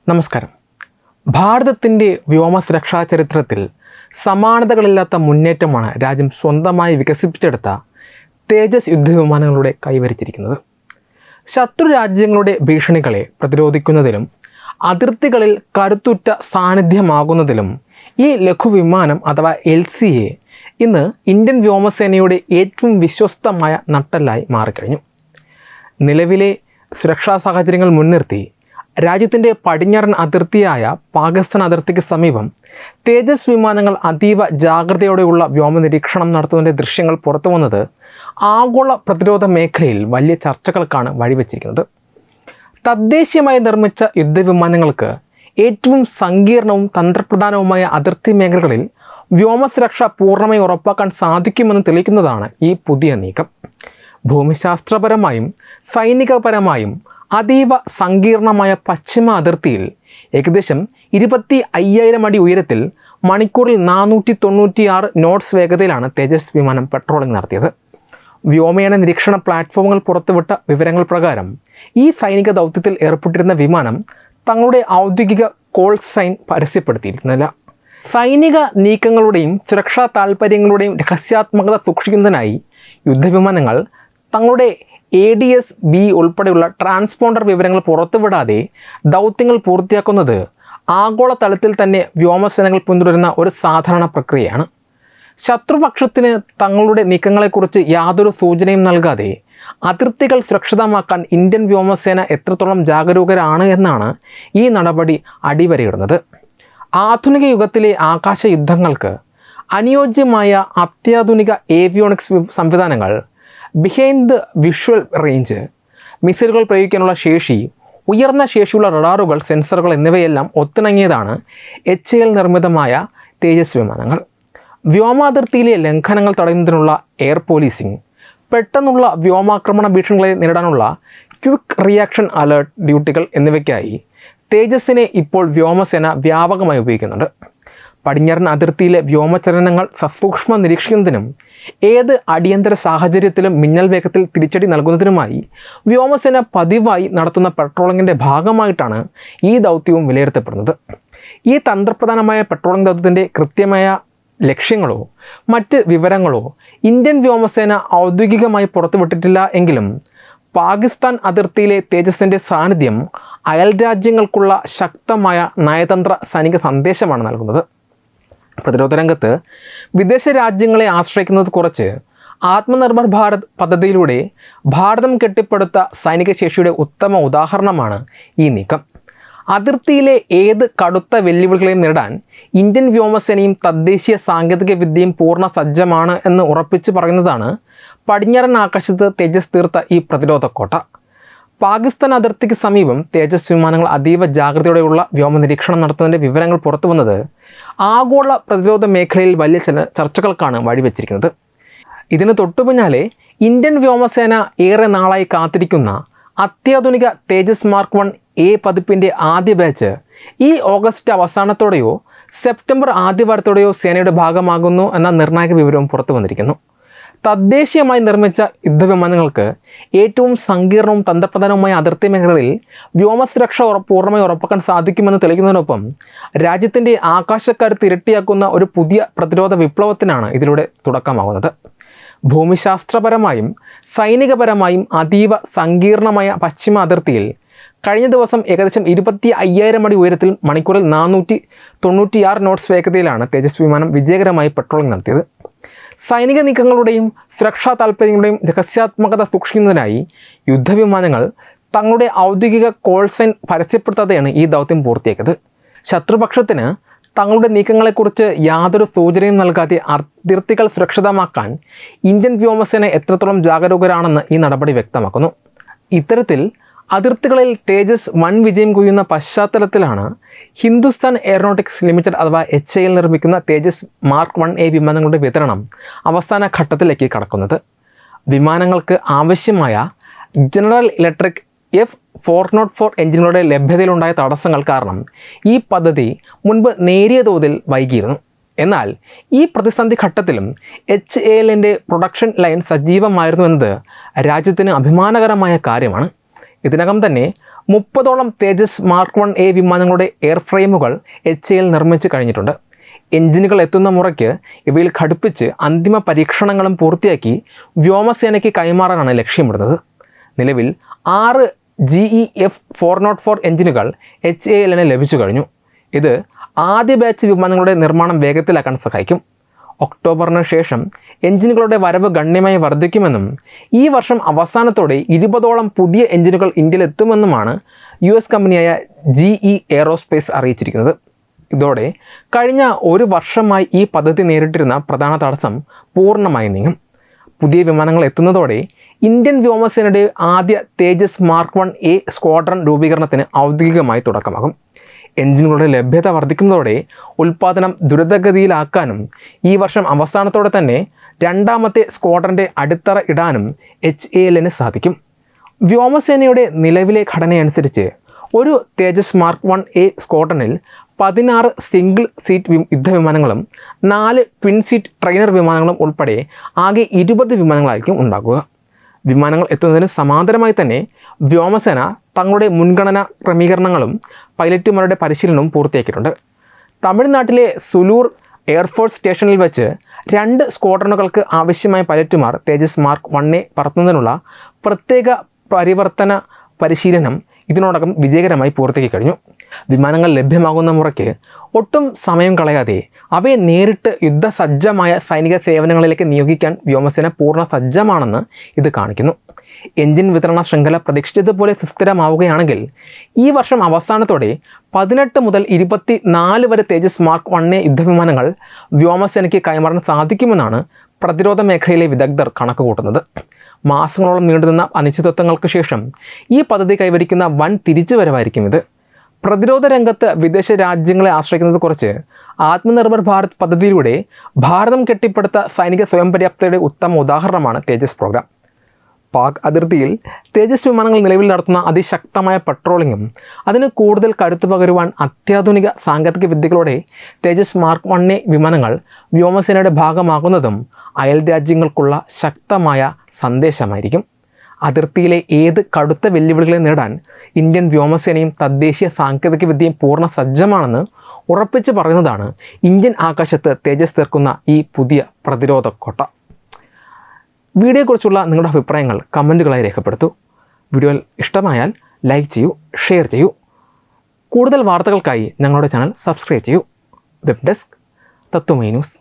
നമസ്കാരം. ഭാരതത്തിൻ്റെ വ്യോമസുരക്ഷാ ചരിത്രത്തിൽ സമാനതകളില്ലാത്ത മുന്നേറ്റമാണ് രാജ്യം സ്വന്തമായി വികസിപ്പിച്ചെടുത്ത തേജസ് യുദ്ധവിമാനങ്ങളുടെ കൈവരിച്ചിരിക്കുന്നത്. ശത്രു രാജ്യങ്ങളുടെ ഭീഷണികളെ പ്രതിരോധിക്കുന്നതിലും അതിർത്തികളിൽ കരുത്തുറ്റ സാന്നിധ്യമാകുന്നതിലും ഈ ലഘുവിമാനം അഥവാ LCA ഇന്ന് ഇന്ത്യൻ വ്യോമസേനയുടെ ഏറ്റവും വിശ്വസ്തമായ നട്ടെല്ലായി മാറിക്കഴിഞ്ഞു. നിലവിലെ സുരക്ഷാ സാഹചര്യങ്ങൾ മുൻനിർത്തി രാജ്യത്തിൻ്റെ പടിഞ്ഞാറൻ അതിർത്തിയായ പാകിസ്ഥാൻ അതിർത്തിക്ക് സമീപം തേജസ് വിമാനങ്ങൾ അതീവ ജാഗ്രതയോടെയുള്ള വ്യോമനിരീക്ഷണം നടത്തുന്നതിൻ്റെ ദൃശ്യങ്ങൾ പുറത്തു വന്നത് ആഗോള പ്രതിരോധ മേഖലയിൽ വലിയ ചർച്ചകൾക്കാണ് വഴിവെച്ചിരിക്കുന്നത്. തദ്ദേശീയമായി നിർമ്മിച്ച യുദ്ധവിമാനങ്ങൾക്ക് ഏറ്റവും സങ്കീർണവും തന്ത്രപ്രധാനവുമായ അതിർത്തി മേഖലകളിൽ വ്യോമസുരക്ഷ പൂർണ്ണമായി ഉറപ്പാക്കാൻ സാധിക്കുമെന്ന് തെളിയിക്കുന്നതാണ് ഈ പുതിയ നീക്കം. ഭൂമിശാസ്ത്രപരമായും സൈനികപരമായും അതീവ സങ്കീർണമായ പശ്ചിമ അതിർത്തിയിൽ ഏകദേശം 25,000 അടി ഉയരത്തിൽ മണിക്കൂറിൽ 496 നോട്ട്സ് വേഗതയിലാണ് തേജസ് വിമാനം പെട്രോളിംഗ് നടത്തിയത്. വ്യോമയാന നിരീക്ഷണ പ്ലാറ്റ്ഫോമുകൾ പുറത്തുവിട്ട വിവരങ്ങൾ പ്രകാരം ഈ സൈനിക ദൗത്യത്തിൽ ഏർപ്പെട്ടിരുന്ന വിമാനം തങ്ങളുടെ ഔദ്യോഗിക കോൾ സൈൻ പരസ്യപ്പെടുത്തിയിരുന്നില്ല. സൈനിക നീക്കങ്ങളുടെയും സുരക്ഷാ താൽപ്പര്യങ്ങളുടെയും രഹസ്യാത്മകത സൂക്ഷിക്കുന്നതിനായി യുദ്ധവിമാനങ്ങൾ തങ്ങളുടെ ADS-B ഉൾപ്പെടെയുള്ള ട്രാൻസ്പോണ്ടർ വിവരങ്ങൾ പുറത്തുവിടാതെ ദൗത്യങ്ങൾ പൂർത്തിയാക്കുന്നത് ആഗോളതലത്തിൽ തന്നെ വ്യോമസേനകൾ പിന്തുടരുന്ന ഒരു സാധാരണ പ്രക്രിയയാണ്. ശത്രുപക്ഷത്തിന് തങ്ങളുടെ നീക്കങ്ങളെക്കുറിച്ച് യാതൊരു സൂചനയും നൽകാതെ അതിർത്തികൾ സുരക്ഷിതമാക്കാൻ ഇന്ത്യൻ വ്യോമസേന എത്രത്തോളം ജാഗരൂകരാണ് എന്നാണ് ഈ നടപടി അടിവരയിടുന്നത്. ആധുനിക യുഗത്തിലെ ആകാശ യുദ്ധങ്ങൾക്ക് അനുയോജ്യമായ അത്യാധുനിക ഏവിയോണിക്സ് സംവിധാനങ്ങൾ, ബിഹൈൻഡ് ദ വിഷ്വൽ റേഞ്ച്, മിസൈലുകൾ പ്രയോഗിക്കാനുള്ള ശേഷി, ഉയർന്ന ശേഷിയുള്ള റഡാറുകൾ, സെൻസറുകൾ എന്നിവയെല്ലാം ഒത്തിണങ്ങിയതാണ് HAL നിർമ്മിതമായ തേജസ് വിമാനങ്ങൾ. വ്യോമാതിർത്തിയിലെ ലംഘനങ്ങൾ തടയുന്നതിനുള്ള എയർ പോലീസിംഗ്, പെട്ടെന്നുള്ള വ്യോമാക്രമണ ഭീഷണികളെ നേരിടാനുള്ള ക്വിക്ക് റിയാക്ഷൻ അലേർട്ട് ഡ്യൂട്ടികൾ എന്നിവയ്ക്കായി തേജസ്സിനെ ഇപ്പോൾ വ്യോമസേന വ്യാപകമായി ഉപയോഗിക്കുന്നുണ്ട്. പടിഞ്ഞാറൻ അതിർത്തിയിലെ വ്യോമചലനങ്ങൾ സസൂക്ഷ്മം നിരീക്ഷിക്കുന്നതിനും ഏത് അടിയന്തര സാഹചര്യത്തിലും മിന്നൽ വേഗത്തിൽ തിരിച്ചടി നൽകുന്നതിനുമായി വ്യോമസേന പതിവായി നടത്തുന്ന പെട്രോളിങ്ങിൻ്റെ ഭാഗമായിട്ടാണ് ഈ ദൗത്യവും വിലയിരുത്തപ്പെടുന്നത്. ഈ തന്ത്രപ്രധാനമായ പെട്രോളിംഗ് ദൗത്യത്തിൻ്റെ കൃത്യമായ ലക്ഷ്യങ്ങളോ മറ്റ് വിവരങ്ങളോ ഇന്ത്യൻ വ്യോമസേന ഔദ്യോഗികമായി പുറത്തുവിട്ടിട്ടില്ല എങ്കിലും പാകിസ്ഥാൻ അതിർത്തിയിലെ തേജസിൻ്റെ സാന്നിധ്യം അയൽ രാജ്യങ്ങൾക്കുള്ള ശക്തമായ നയതന്ത്ര സൈനിക സന്ദേശമാണ് നൽകുന്നത്. പ്രതിരോധ രംഗത്ത് വിദേശ രാജ്യങ്ങളെ ആശ്രയിക്കുന്നത് കുറച്ച് ആത്മനിർഭർ ഭാരത് പദ്ധതിയിലൂടെ ഭാരതം കെട്ടിപ്പടുത്ത സൈനിക ശേഷിയുടെ ഉത്തമ ഉദാഹരണമാണ് ഈ നീക്കം. അതിർത്തിയിലെ ഏത് കടുത്ത വെല്ലുവിളികളെയും നേരിടാൻ ഇന്ത്യൻ വ്യോമസേനയും തദ്ദേശീയ സാങ്കേതിക വിദ്യയും പൂർണ്ണ സജ്ജമാണ് എന്ന് ഉറപ്പിച്ചു പറയുന്നതാണ് പടിഞ്ഞാറൻ ആകാശത്ത് തേജസ് തീർത്ത ഈ പ്രതിരോധ കോട്ട. പാകിസ്ഥാൻ അതിർത്തിക്ക് സമീപം തേജസ് വിമാനങ്ങൾ അതീവ ജാഗ്രതയോടെയുള്ള വ്യോമനിരീക്ഷണം നടത്തുന്നതിൻ്റെ വിവരങ്ങൾ പുറത്തു വന്നത് ആഗോള പ്രതിരോധ മേഖലയിൽ വലിയ ചർച്ചകൾക്കാണ് വഴിവെച്ചിരിക്കുന്നത്. ഇതിന് തൊട്ടുപിന്നാലെ ഇന്ത്യൻ വ്യോമസേന ഏറെ നാളായി കാത്തിരിക്കുന്ന അത്യാധുനിക തേജസ് മാർക്ക് 1A പതിപ്പിൻ്റെ ആദ്യ ബാച്ച് ഈ ഓഗസ്റ്റ് അവസാനത്തോടെയോ സെപ്റ്റംബർ ആദ്യവാരത്തോടെയോ സേനയുടെ ഭാഗമാകുന്നു എന്ന നിർണായക വിവരവും പുറത്തു വന്നിരിക്കുന്നു. തദ്ദേശീയമായി നിർമ്മിച്ച യുദ്ധവിമാനങ്ങൾക്ക് ഏറ്റവും സങ്കീർണവും തന്ത്രപ്രധാനവുമായ അതിർത്തി മേഖലകളിൽ വ്യോമസുരക്ഷ പൂർണ്ണമായി ഉറപ്പാക്കാൻ സാധിക്കുമെന്ന് തെളിയിക്കുന്നതിനൊപ്പം രാജ്യത്തിൻ്റെ ആകാശക്കരുത്ത് ഇരട്ടിയാക്കുന്ന ഒരു പുതിയ പ്രതിരോധ വിപ്ലവത്തിനാണ് ഇതിലൂടെ തുടക്കമാകുന്നത്. ഭൂമിശാസ്ത്രപരമായും സൈനികപരമായും അതീവ സങ്കീർണമായ പശ്ചിമ അതിർത്തിയിൽ കഴിഞ്ഞ ദിവസം ഏകദേശം 25,000 അടി ഉയരത്തിൽ മണിക്കൂറിൽ 496 നോട്ട്സ് വേഗതയിലാണ് തേജസ് വിമാനം വിജയകരമായി പെട്രോളിംഗ് നടത്തിയത്. സൈനിക നീക്കങ്ങളുടെയും സുരക്ഷാ താൽപ്പര്യങ്ങളുടെയും രഹസ്യാത്മകത സൂക്ഷിക്കുന്നതിനായി യുദ്ധവിമാനങ്ങൾ തങ്ങളുടെ ഔദ്യോഗിക കോൾ സൈൻ പരസ്യപ്പെടുത്താതെയാണ് ഈ ദൗത്യം പൂർത്തിയാക്കിയത്. ശത്രുപക്ഷത്തിന് തങ്ങളുടെ നീക്കങ്ങളെക്കുറിച്ച് യാതൊരു സൂചനയും നൽകാതെ അതിർത്തികൾ സുരക്ഷിതമാക്കാൻ ഇന്ത്യൻ വ്യോമസേന എത്രത്തോളം ജാഗരൂകരാണെന്ന് ഈ നടപടി വ്യക്തമാക്കുന്നു. ഇത്തരത്തിൽ അതിർത്തികളിൽ തേജസ് വൻ വിജയം കൊയ്യുന്ന പശ്ചാത്തലത്തിലാണ് ഹിന്ദുസ്ഥാൻ എയറോനോട്ടിക്സ് ലിമിറ്റഡ് അഥവാ HAL നിർമ്മിക്കുന്ന തേജസ് മാർക്ക് 1A വിമാനങ്ങളുടെ വിതരണം അവസാന ഘട്ടത്തിലേക്ക് കടക്കുന്നത്. വിമാനങ്ങൾക്ക് ആവശ്യമായ ജനറൽ ഇലക്ട്രിക് F404 എഞ്ചിനുകളുടെ ലഭ്യതയിലുണ്ടായ തടസ്സങ്ങൾ കാരണം ഈ പദ്ധതി മുൻപ് നേരിയ തോതിൽ വൈകിയിരുന്നു. എന്നാൽ ഈ പ്രതിസന്ധി ഘട്ടത്തിലും HALൻ്റെ പ്രൊഡക്ഷൻ ലൈൻ സജീവമായിരുന്നു എന്നത് രാജ്യത്തിന് അഭിമാനകരമായ കാര്യമാണ്. ഇതിനകം തന്നെ 30ഓളം തേജസ് മാർക്ക് 1A വിമാനങ്ങളുടെ എയർ ഫ്രെയിമുകൾ HAL നിർമ്മിച്ച് കഴിഞ്ഞിട്ടുണ്ട്. എഞ്ചിനുകൾ എത്തുന്ന മുറയ്ക്ക് ഇവയിൽ ഘടിപ്പിച്ച് അന്തിമ പരീക്ഷണങ്ങളും പൂർത്തിയാക്കി വ്യോമസേനയ്ക്ക് കൈമാറാനാണ് ലക്ഷ്യമിടുന്നത്. നിലവിൽ 6 GEF404 എഞ്ചിനുകൾ HALന് ലഭിച്ചു കഴിഞ്ഞു. ഇത് ആദ്യ ബാച്ച് വിമാനങ്ങളുടെ നിർമ്മാണം വേഗത്തിലാക്കാൻ സഹായിക്കും. ഒക്ടോബറിന് ശേഷം എഞ്ചിനുകളുടെ വരവ് ഗണ്യമായി വർദ്ധിക്കുമെന്നും ഈ വർഷം അവസാനത്തോടെ 20ഓളം പുതിയ എഞ്ചിനുകൾ ഇന്ത്യയിലെത്തുമെന്നുമാണ് US കമ്പനിയായ GE എയ്റോസ്പേസ് അറിയിച്ചിരിക്കുന്നത്. ഇതോടെ കഴിഞ്ഞ ഒരു വർഷമായി ഈ പദ്ധതി നേരിട്ടിരുന്ന പ്രധാന തടസ്സം പൂർണ്ണമായി നീങ്ങും. പുതിയ വിമാനങ്ങൾ എത്തുന്നതോടെ ഇന്ത്യൻ വ്യോമസേനയുടെ ആദ്യ തേജസ് മാർക്ക് 1A സ്ക്വാഡ്രൺ രൂപീകരണത്തിന് ഔദ്യോഗികമായി തുടക്കമാകും. എഞ്ചിനുകളുടെ ലഭ്യത വർദ്ധിക്കുന്നതോടെ ഉൽപ്പാദനം ദ്രുതഗതിയിലാക്കാനും ഈ വർഷം അവസാനത്തോടെ തന്നെ രണ്ടാമത്തെ സ്ക്വാഡ്രൻ്റെ അടിത്തറ ഇടാനും HALന് സാധിക്കും. വ്യോമസേനയുടെ നിലവിലെ ഘടനയനുസരിച്ച് ഒരു തേജസ് മാർക്ക് 1A സ്ക്വാഡ്രനിൽ 16 സിംഗിൾ സീറ്റ് യുദ്ധവിമാനങ്ങളും 4 ട്വിൻ സീറ്റ് ട്രെയിനർ വിമാനങ്ങളും ഉൾപ്പെടെ ആകെ 20 വിമാനങ്ങളായിരിക്കും ഉണ്ടാകുക. വിമാനങ്ങൾ എത്തുന്നതിന് സമാന്തരമായി തന്നെ വ്യോമസേന തങ്ങളുടെ മുൻഗണനാ ക്രമീകരണങ്ങളും പൈലറ്റുമാരുടെ പരിശീലനവും പൂർത്തിയാക്കിയിട്ടുണ്ട്. തമിഴ്നാട്ടിലെ സുലൂർ എയർഫോഴ്സ് സ്റ്റേഷനിൽ വെച്ച് 2 സ്ക്വാഡ്രണുകൾക്ക് ആവശ്യമായ പൈലറ്റുമാർ തേജസ് മാർക്ക് 1A പറത്തുന്നതിനുള്ള പ്രത്യേക പരിവർത്തന പരിശീലനം ഇതിനോടകം വിജയകരമായി പൂർത്തിയാക്കി കഴിഞ്ഞു. വിമാനങ്ങൾ ലഭ്യമാകുന്ന മുറയ്ക്ക് ഒട്ടും സമയം കളയാതെ അവയെ നേരിട്ട് യുദ്ധസജ്ജമായ സൈനിക സേവനങ്ങളിലേക്ക് നിയോഗിക്കാൻ വ്യോമസേന പൂർണ്ണ സജ്ജമാണെന്ന് ഇത് കാണിക്കുന്നു. എഞ്ചിൻ വിതരണ ശൃംഖല പ്രതീക്ഷിച്ചതുപോലെ സുസ്ഥിരമാവുകയാണെങ്കിൽ ഈ വർഷം അവസാനത്തോടെ 18 മുതൽ 24 വരെ തേജസ് മാർക്ക് 1A യുദ്ധവിമാനങ്ങൾ വ്യോമസേനയ്ക്ക് കൈമാറാൻ സാധിക്കുമെന്നാണ് പ്രതിരോധ മേഖലയിലെ വിദഗ്ധർ കണക്കുകൂട്ടുന്നത്. മാസങ്ങളോളം നീണ്ടുനിന്ന അനിശ്ചിതത്വങ്ങൾക്ക് ശേഷം ഈ പദ്ധതി കൈവരിക്കുന്ന വൻ തിരിച്ചുവരവായിരിക്കും ഇത്. പ്രതിരോധ രംഗത്ത് വിദേശ രാജ്യങ്ങളെ ആശ്രയിക്കുന്നത് കുറച്ച് ആത്മനിർഭർ ഭാരത് പദ്ധതിയിലൂടെ ഭാരതം കെട്ടിപ്പടുത്ത സൈനിക സ്വയം പര്യാപ്തതയുടെ ഉത്തമ ഉദാഹരണമാണ് തേജസ് പ്രോഗ്രാം. പാക് അതിർത്തിയിൽ തേജസ് വിമാനങ്ങൾ നിലവിൽ നടത്തുന്ന അതിശക്തമായ പട്രോളിങ്ങും അതിന് കൂടുതൽ കരുത്തു പകരുവാൻ അത്യാധുനിക സാങ്കേതിക വിദ്യകളോടെ തേജസ് മാർക്ക് 1A വിമാനങ്ങൾ വ്യോമസേനയുടെ ഭാഗമാകുന്നതും അയൽ രാജ്യങ്ങൾക്കുള്ള ശക്തമായ സന്ദേശമായിരിക്കും. അതിർത്തിയിലെ ഏത് കടുത്ത വെല്ലുവിളികളെ നേടാൻ ഇന്ത്യൻ വ്യോമസേനയും തദ്ദേശീയ സാങ്കേതിക വിദ്യയും പൂർണ്ണ സജ്ജമാണെന്ന് ഉറപ്പിച്ച് പറയുന്നതാണ് ഇന്ത്യൻ ആകാശത്ത് തേജസ് തീർക്കുന്ന ഈ പുതിയ പ്രതിരോധ കോട്ട. വീഡിയോയെക്കുറിച്ചുള്ള നിങ്ങളുടെ അഭിപ്രായങ്ങൾ കമൻറ്റുകളായി രേഖപ്പെടുത്തൂ. വീഡിയോ ഇഷ്ടമായാൽ ലൈക്ക് ചെയ്യൂ, ഷെയർ ചെയ്യൂ. കൂടുതൽ വാർത്തകൾക്കായി ഞങ്ങളുടെ ചാനൽ സബ്സ്ക്രൈബ് ചെയ്യൂ. വെബ് ഡെസ്ക് തത്വമൈ ന്യൂസ്.